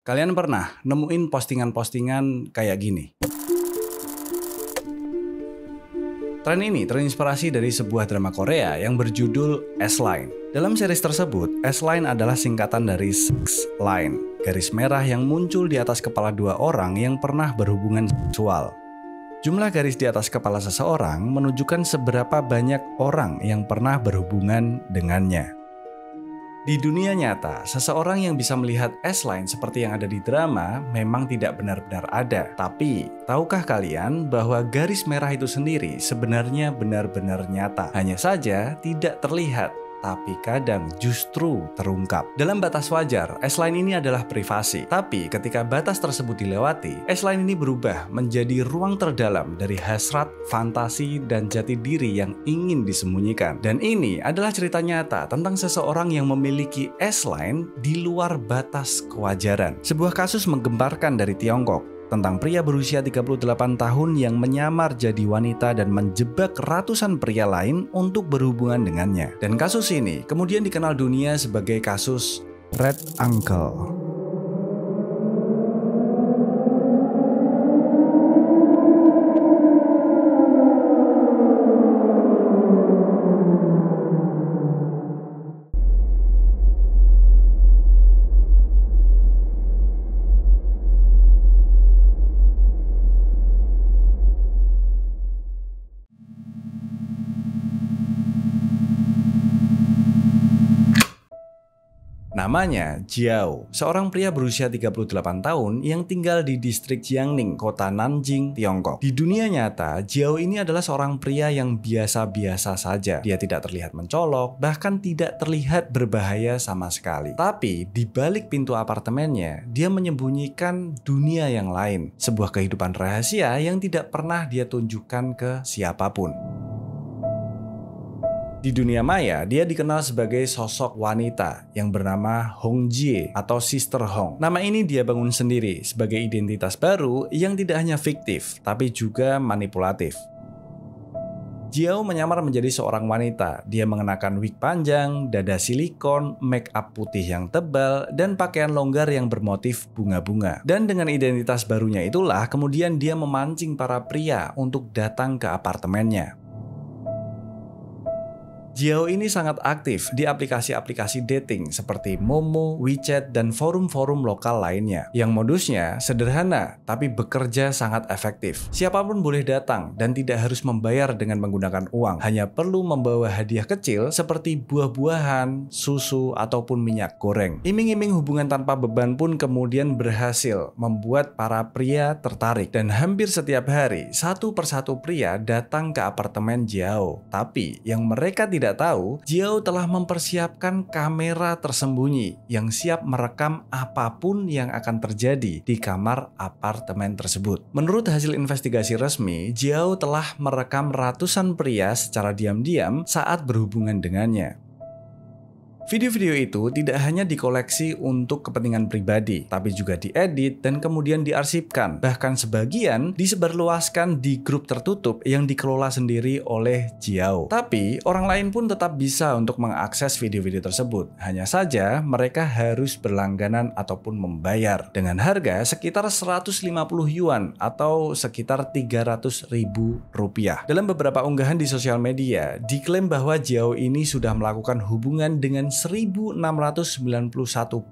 Kalian pernah nemuin postingan-postingan kayak gini? Tren ini terinspirasi dari sebuah drama Korea yang berjudul S-Line. Dalam series tersebut, S-Line adalah singkatan dari sex line, garis merah yang muncul di atas kepala dua orang yang pernah berhubungan seksual. Jumlah garis di atas kepala seseorang menunjukkan seberapa banyak orang yang pernah berhubungan dengannya. Di dunia nyata, seseorang yang bisa melihat S-Line seperti yang ada di drama memang tidak benar-benar ada. Tapi, tahukah kalian bahwa garis merah itu sendiri sebenarnya benar-benar nyata? Hanya saja tidak terlihat, tapi kadang justru terungkap. Dalam batas wajar, S-Line ini adalah privasi. Tapi ketika batas tersebut dilewati, S-Line ini berubah menjadi ruang terdalam dari hasrat, fantasi, dan jati diri yang ingin disembunyikan. Dan ini adalah cerita nyata tentang seseorang yang memiliki S-Line di luar batas kewajaran. Sebuah kasus menggemparkan dari Tiongkok tentang pria berusia 38 tahun yang menyamar jadi wanita dan menjebak ratusan pria lain untuk berhubungan dengannya. Dan kasus ini kemudian dikenal dunia sebagai kasus Red Uncle. Namanya Jiao, seorang pria berusia 38 tahun yang tinggal di distrik Jiangning, kota Nanjing, Tiongkok. Di dunia nyata, Jiao ini adalah seorang pria yang biasa-biasa saja. Dia tidak terlihat mencolok, bahkan tidak terlihat berbahaya sama sekali. Tapi, di balik pintu apartemennya, dia menyembunyikan dunia yang lain. Sebuah kehidupan rahasia yang tidak pernah dia tunjukkan ke siapapun. Di dunia maya, dia dikenal sebagai sosok wanita yang bernama Hong Jie atau Sister Hong. Nama ini dia bangun sendiri sebagai identitas baru yang tidak hanya fiktif, tapi juga manipulatif. Jiao menyamar menjadi seorang wanita. Dia mengenakan wig panjang, dada silikon, make up putih yang tebal, dan pakaian longgar yang bermotif bunga-bunga. Dan dengan identitas barunya itulah, kemudian dia memancing para pria untuk datang ke apartemennya. Jiao ini sangat aktif di aplikasi-aplikasi dating seperti Momo, WeChat, dan forum-forum lokal lainnya. Yang modusnya sederhana, tapi bekerja sangat efektif. Siapapun boleh datang dan tidak harus membayar dengan menggunakan uang. Hanya perlu membawa hadiah kecil seperti buah-buahan, susu, ataupun minyak goreng. Iming-iming hubungan tanpa beban pun kemudian berhasil membuat para pria tertarik. Dan hampir setiap hari, satu persatu pria datang ke apartemen Jiao. Tapi yang mereka tidak tahu, Jiao telah mempersiapkan kamera tersembunyi yang siap merekam apapun yang akan terjadi di kamar apartemen tersebut. Menurut hasil investigasi resmi, Jiao telah merekam ratusan pria secara diam-diam saat berhubungan dengannya. Video-video itu tidak hanya dikoleksi untuk kepentingan pribadi, tapi juga diedit dan kemudian diarsipkan. Bahkan sebagian disebarluaskan di grup tertutup yang dikelola sendiri oleh Jiao. Tapi, orang lain pun tetap bisa untuk mengakses video-video tersebut. Hanya saja, mereka harus berlangganan ataupun membayar dengan harga sekitar 150 yuan atau sekitar 300.000 rupiah. Dalam beberapa unggahan di sosial media, diklaim bahwa Jiao ini sudah melakukan hubungan dengan 1.691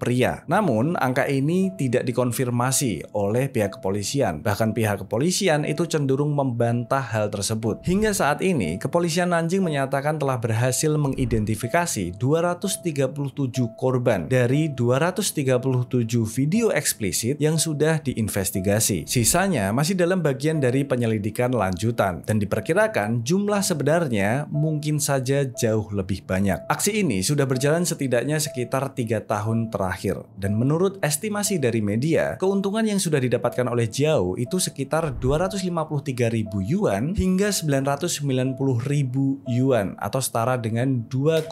pria. Namun, angka ini tidak dikonfirmasi oleh pihak kepolisian. Bahkan pihak kepolisian itu cenderung membantah hal tersebut. Hingga saat ini, kepolisian Nanjing menyatakan telah berhasil mengidentifikasi 237 korban dari 237 video eksplisit yang sudah diinvestigasi. Sisanya masih dalam bagian dari penyelidikan lanjutan dan diperkirakan jumlah sebenarnya mungkin saja jauh lebih banyak. Aksi ini sudah berjalan setidaknya sekitar 3 tahun terakhir. Dan menurut estimasi dari media, keuntungan yang sudah didapatkan oleh Jiao itu sekitar 253.000 yuan hingga 990.000 yuan atau setara dengan 2,2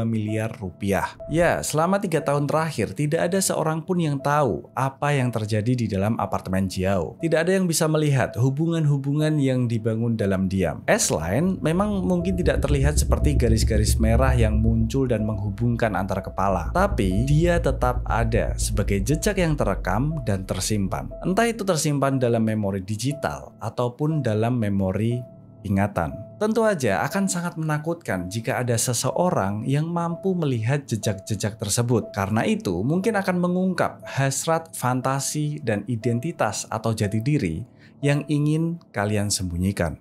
miliar rupiah. Ya, selama 3 tahun terakhir tidak ada seorang pun yang tahu apa yang terjadi di dalam apartemen Jiao. Tidak ada yang bisa melihat hubungan-hubungan yang dibangun dalam diam. S-Line memang mungkin tidak terlihat seperti garis-garis merah yang muncul dan menghubungkan menghubungkan antara kepala, tapi dia tetap ada sebagai jejak yang terekam dan tersimpan. Entah itu tersimpan dalam memori digital ataupun dalam memori ingatan. Tentu aja akan sangat menakutkan jika ada seseorang yang mampu melihat jejak-jejak tersebut. Karena itu mungkin akan mengungkap hasrat, fantasi, dan identitas atau jati diri yang ingin kalian sembunyikan.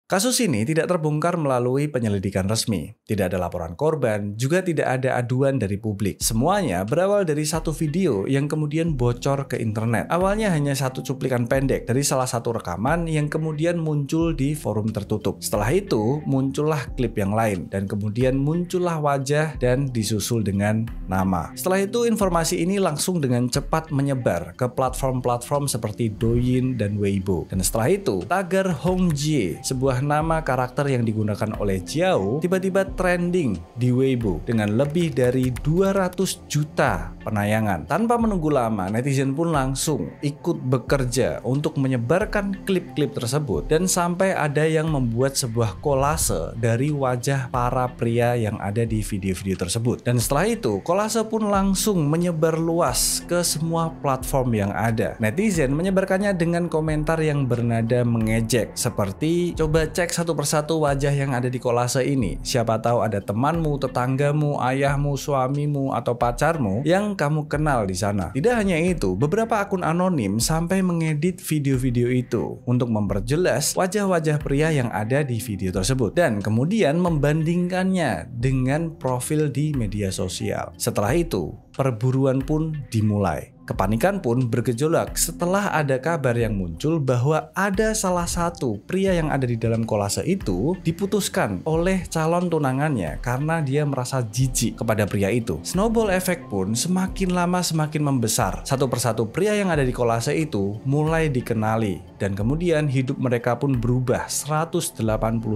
Kasus ini tidak terbongkar melalui penyelidikan resmi. Tidak ada laporan korban, juga tidak ada aduan dari publik. Semuanya berawal dari satu video yang kemudian bocor ke internet. Awalnya hanya satu cuplikan pendek dari salah satu rekaman yang kemudian muncul di forum tertutup. Setelah itu, muncullah klip yang lain, dan kemudian muncullah wajah dan disusul dengan nama. Setelah itu, informasi ini langsung dengan cepat menyebar ke platform-platform seperti Douyin dan Weibo. Dan setelah itu, tagar Hongjie, sebuah nama karakter yang digunakan oleh Jiao, tiba-tiba trending di Weibo dengan lebih dari 200 juta penayangan. Tanpa menunggu lama, netizen pun langsung ikut bekerja untuk menyebarkan klip-klip tersebut, dan sampai ada yang membuat sebuah kolase dari wajah para pria yang ada di video-video tersebut. Dan setelah itu, kolase pun langsung menyebar luas ke semua platform yang ada. Netizen menyebarkannya dengan komentar yang bernada mengejek, seperti, "Coba cek satu persatu wajah yang ada di kolase ini. Siapa tahu ada temanmu, tetanggamu, ayahmu, suamimu, atau pacarmu yang kamu kenal di sana." Tidak hanya itu, beberapa akun anonim sampai mengedit video-video itu untuk memperjelas wajah-wajah pria yang ada di video tersebut, dan kemudian membandingkannya dengan profil di media sosial. Setelah itu, perburuan pun dimulai. Kepanikan pun bergejolak setelah ada kabar yang muncul bahwa ada salah satu pria yang ada di dalam kolase itu diputuskan oleh calon tunangannya karena dia merasa jijik kepada pria itu. Snowball effect pun semakin lama semakin membesar. Satu persatu pria yang ada di kolase itu mulai dikenali, dan kemudian hidup mereka pun berubah 180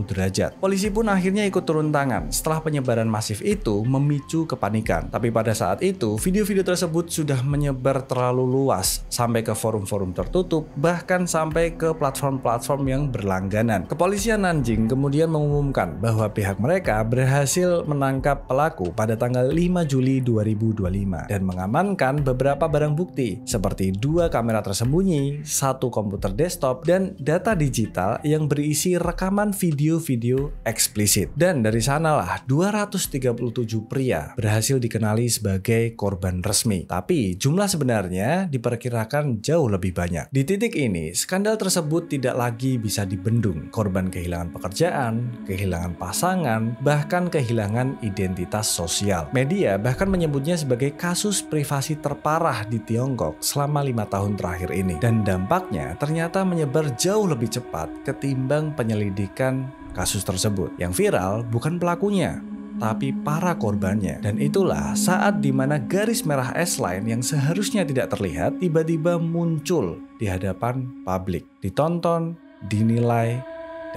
derajat. Polisi pun akhirnya ikut turun tangan setelah penyebaran masif itu memicu kepanikan. Tapi pada saat itu, video-video tersebut sudah menyebar terlalu luas sampai ke forum-forum tertutup, bahkan sampai ke platform-platform yang berlangganan. Kepolisian Nanjing kemudian mengumumkan bahwa pihak mereka berhasil menangkap pelaku pada tanggal 5 Juli 2025 dan mengamankan beberapa barang bukti seperti 2 kamera tersembunyi, 1 komputer desktop, dan data digital yang berisi rekaman video-video eksplisit. Dan dari sanalah 237 pria berhasil dikenali sebagai korban resmi. Tapi jumlah sebenarnya diperkirakan jauh lebih banyak. Di titik ini, skandal tersebut tidak lagi bisa dibendung. Korban kehilangan pekerjaan, kehilangan pasangan, bahkan kehilangan identitas sosial. Media bahkan menyebutnya sebagai kasus privasi terparah di Tiongkok selama 5 tahun terakhir ini. Dan dampaknya ternyata menyebar jauh lebih cepat ketimbang penyelidikan kasus tersebut. Yang viral bukan pelakunya, tapi para korbannya. Dan itulah saat dimana garis merah S-Line yang seharusnya tidak terlihat tiba-tiba muncul di hadapan publik, ditonton, dinilai,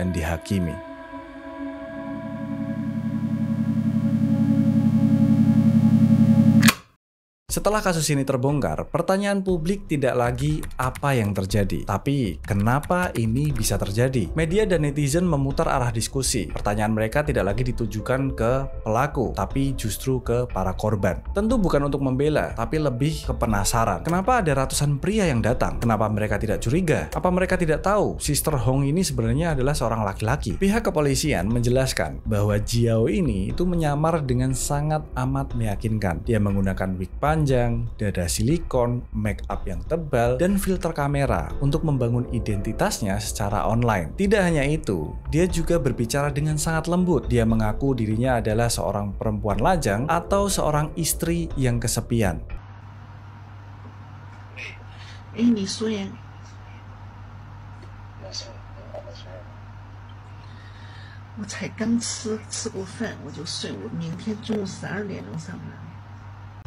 dan dihakimi. Setelah kasus ini terbongkar, pertanyaan publik tidak lagi apa yang terjadi, tapi kenapa ini bisa terjadi. Media dan netizen memutar arah diskusi. Pertanyaan mereka tidak lagi ditujukan ke pelaku, tapi justru ke para korban. Tentu bukan untuk membela, tapi lebih ke penasaran. Kenapa ada ratusan pria yang datang? Kenapa mereka tidak curiga? Apa mereka tidak tahu Sister Hong ini sebenarnya adalah seorang laki-laki? Pihak kepolisian menjelaskan bahwa Jiao ini itu menyamar dengan sangat amat meyakinkan. Dia menggunakan wig panjang, dada silikon, make up yang tebal, dan filter kamera untuk membangun identitasnya secara online. Tidak hanya itu, dia juga berbicara dengan sangat lembut. Dia mengaku dirinya adalah seorang perempuan lajang atau seorang istri yang kesepian. 你说呀？我才刚吃过饭我就睡，我明天中午12点钟上班。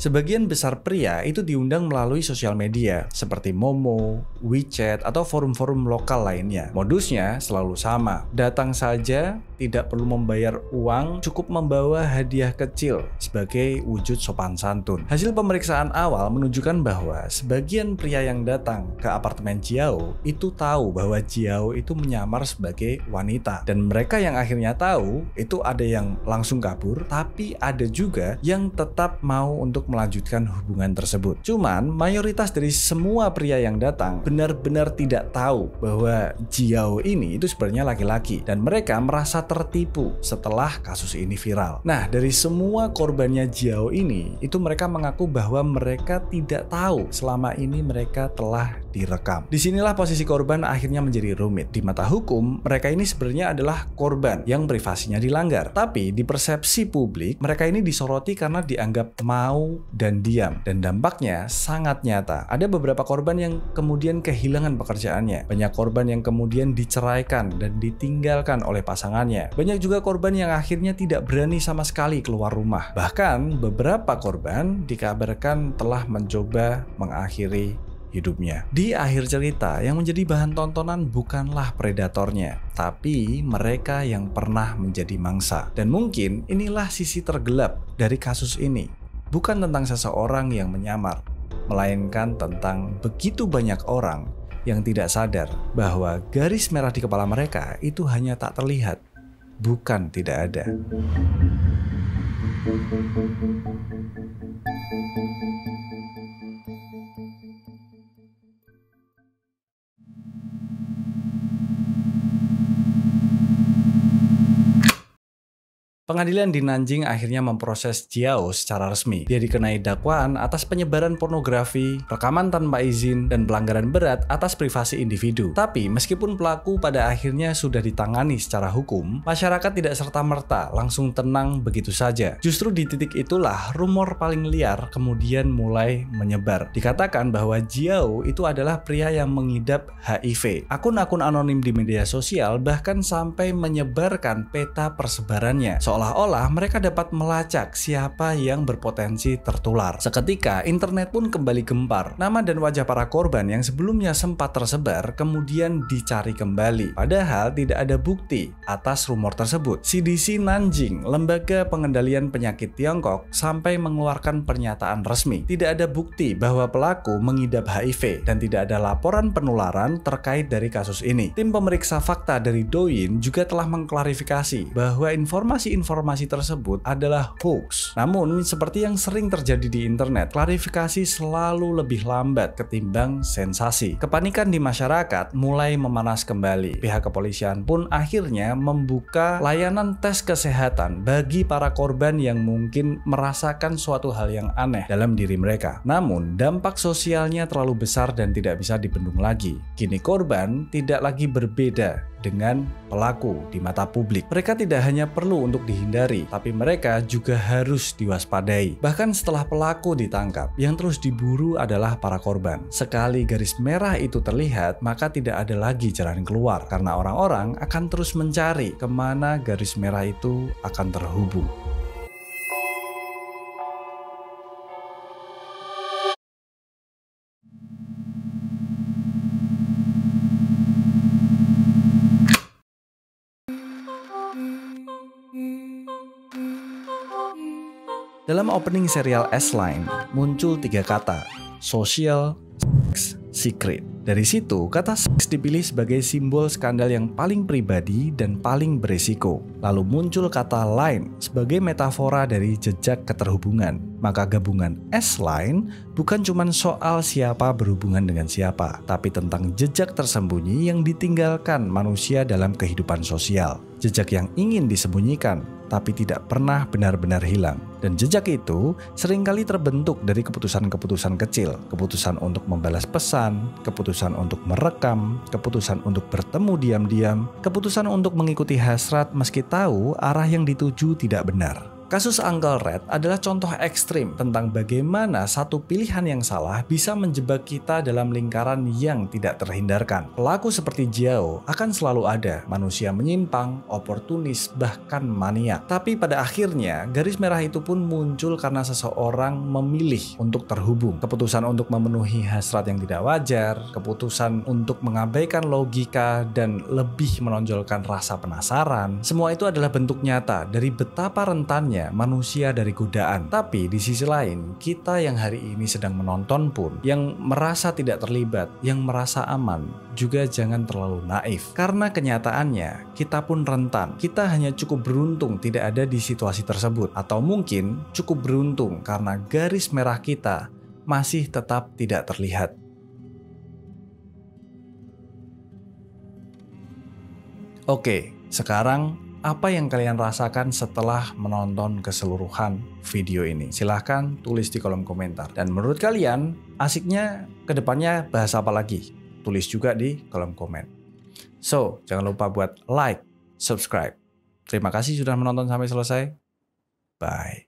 Sebagian besar pria itu diundang melalui sosial media seperti Momo, WeChat, atau forum-forum lokal lainnya. Modusnya selalu sama. Datang saja, tidak perlu membayar uang, cukup membawa hadiah kecil sebagai wujud sopan santun. Hasil pemeriksaan awal menunjukkan bahwa sebagian pria yang datang ke apartemen Jiao itu tahu bahwa Jiao itu menyamar sebagai wanita. Dan mereka yang akhirnya tahu, itu ada yang langsung kabur, tapi ada juga yang tetap mau untuk melanjutkan hubungan tersebut. Cuman mayoritas dari semua pria yang datang benar-benar tidak tahu bahwa Jiao ini itu sebenarnya laki-laki, dan mereka merasa tertipu setelah kasus ini viral. Nah, dari semua korbannya Jiao ini, itu mereka mengaku bahwa mereka tidak tahu selama ini mereka telah direkam. Disinilah posisi korban akhirnya menjadi rumit. Di mata hukum, mereka ini sebenarnya adalah korban yang privasinya dilanggar. Tapi di persepsi publik, mereka ini disoroti karena dianggap mau dan diam. Dan dampaknya sangat nyata. Ada beberapa korban yang kemudian kehilangan pekerjaannya. Banyak korban yang kemudian diceraikan dan ditinggalkan oleh pasangannya. Banyak juga korban yang akhirnya tidak berani sama sekali keluar rumah. Bahkan beberapa korban dikabarkan telah mencoba mengakhiri hidupnya. Di akhir cerita, yang menjadi bahan tontonan bukanlah predatornya, tapi mereka yang pernah menjadi mangsa. Dan mungkin inilah sisi tergelap dari kasus ini. Bukan tentang seseorang yang menyamar, melainkan tentang begitu banyak orang yang tidak sadar bahwa garis merah di kepala mereka itu hanya tak terlihat, bukan tidak ada. Pengadilan di Nanjing akhirnya memproses Jiao secara resmi. Dia dikenai dakwaan atas penyebaran pornografi, rekaman tanpa izin, dan pelanggaran berat atas privasi individu. Tapi meskipun pelaku pada akhirnya sudah ditangani secara hukum, masyarakat tidak serta-merta langsung tenang begitu saja. Justru di titik itulah rumor paling liar kemudian mulai menyebar. Dikatakan bahwa Jiao itu adalah pria yang mengidap HIV. Akun-akun anonim di media sosial bahkan sampai menyebarkan peta persebarannya. Seolah-olah mereka dapat melacak siapa yang berpotensi tertular. Seketika, internet pun kembali gempar. Nama dan wajah para korban yang sebelumnya sempat tersebar kemudian dicari kembali. Padahal tidak ada bukti atas rumor tersebut. CDC Nanjing, Lembaga Pengendalian Penyakit Tiongkok, sampai mengeluarkan pernyataan resmi. Tidak ada bukti bahwa pelaku mengidap HIV dan tidak ada laporan penularan terkait dari kasus ini. Tim pemeriksa fakta dari Douyin juga telah mengklarifikasi bahwa informasi tersebut adalah hoax. Namun, seperti yang sering terjadi di internet, klarifikasi selalu lebih lambat ketimbang sensasi. Kepanikan di masyarakat mulai memanas kembali. Pihak kepolisian pun akhirnya membuka layanan tes kesehatan bagi para korban yang mungkin merasakan suatu hal yang aneh dalam diri mereka. Namun, dampak sosialnya terlalu besar dan tidak bisa dibendung lagi. Kini korban tidak lagi berbeda dengan pelaku di mata publik. Mereka tidak hanya perlu untuk dihindari, tapi mereka juga harus diwaspadai. Bahkan setelah pelaku ditangkap, yang terus diburu adalah para korban. Sekali garis merah itu terlihat, maka tidak ada lagi jalan keluar, karena orang-orang akan terus mencari kemana garis merah itu akan terhubung. Dalam opening serial S-Line muncul 3 kata, social, sex, secret. Dari situ, kata seks dipilih sebagai simbol skandal yang paling pribadi dan paling berisiko. Lalu muncul kata line sebagai metafora dari jejak keterhubungan. Maka gabungan S-Line bukan cuma soal siapa berhubungan dengan siapa, tapi tentang jejak tersembunyi yang ditinggalkan manusia dalam kehidupan sosial. Jejak yang ingin disembunyikan, tapi tidak pernah benar-benar hilang. Dan jejak itu seringkali terbentuk dari keputusan-keputusan kecil. Keputusan untuk membalas pesan, keputusan untuk merekam, keputusan untuk bertemu diam-diam, keputusan untuk mengikuti hasrat meski tahu arah yang dituju tidak benar. Kasus Uncle Red adalah contoh ekstrim tentang bagaimana satu pilihan yang salah bisa menjebak kita dalam lingkaran yang tidak terhindarkan. Pelaku seperti Jiao akan selalu ada, manusia menyimpang, oportunis, bahkan maniak. Tapi pada akhirnya, garis merah itu pun muncul karena seseorang memilih untuk terhubung. Keputusan untuk memenuhi hasrat yang tidak wajar, keputusan untuk mengabaikan logika dan lebih menonjolkan rasa penasaran. Semua itu adalah bentuk nyata dari betapa rentannya manusia dari godaan. Tapi di sisi lain, kita yang hari ini sedang menonton pun, yang merasa tidak terlibat, yang merasa aman, juga jangan terlalu naif. Karena kenyataannya, kita pun rentan. Kita hanya cukup beruntung tidak ada di situasi tersebut. Atau mungkin cukup beruntung karena garis merah kita masih tetap tidak terlihat. Oke, sekarang apa yang kalian rasakan setelah menonton keseluruhan video ini? Silahkan tulis di kolom komentar. Dan menurut kalian, asiknya kedepannya bahas apa lagi? Tulis juga di kolom komen. So, jangan lupa buat like, subscribe. Terima kasih sudah menonton sampai selesai. Bye.